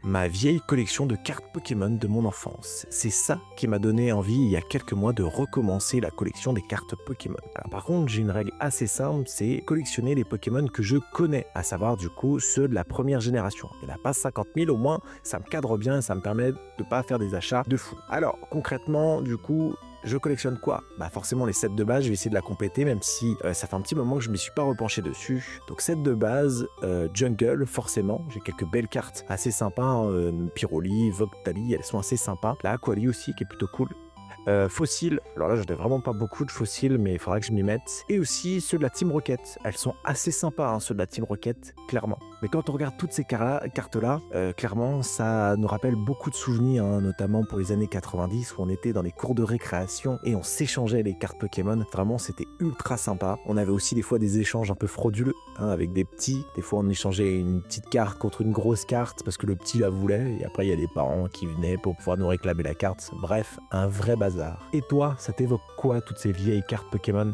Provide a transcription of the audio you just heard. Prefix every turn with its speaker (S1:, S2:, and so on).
S1: ma vieille collection de cartes Pokémon de mon enfance. C'est ça qui m'a donné envie il y a quelques mois de recommencer la collection des cartes Pokémon. Alors par contre, j'ai une règle assez simple, c'est collectionner les Pokémon que je connais, à savoir du coup ceux de la première génération. Il n'y en a pas 50 000, au moins ça me cadre bien et ça me permet de pas faire des achats de fou. Alors concrètement, du coup, je collectionne quoi? Bah forcément les sets de base, je vais essayer de la compléter même si ça fait un petit moment que je ne m'y suis pas repenché dessus. Donc set de base, Jungle forcément, j'ai quelques belles cartes assez sympas, hein, Pyroli, Voctali, elles sont assez sympas. La Aquali aussi qui est plutôt cool. Fossiles, alors là j'en ai vraiment pas beaucoup de fossiles mais il faudra que je m'y mette. Et aussi ceux de la Team Rocket, elles sont assez sympas hein, ceux de la Team Rocket, clairement. Mais quand on regarde toutes ces cartes-là, clairement ça nous rappelle beaucoup de souvenirs, hein, notamment pour les années 90 où on était dans les cours de récréation et on s'échangeait les cartes Pokémon. Vraiment c'était ultra sympa. On avait aussi des fois des échanges un peu frauduleux hein, avec des petits. Des fois on échangeait une petite carte contre une grosse carte parce que le petit la voulait et après il y a des parents qui venaient pour pouvoir nous réclamer la carte. Bref, un vrai bazar. Et toi, ça t'évoque quoi toutes ces vieilles cartes Pokémon?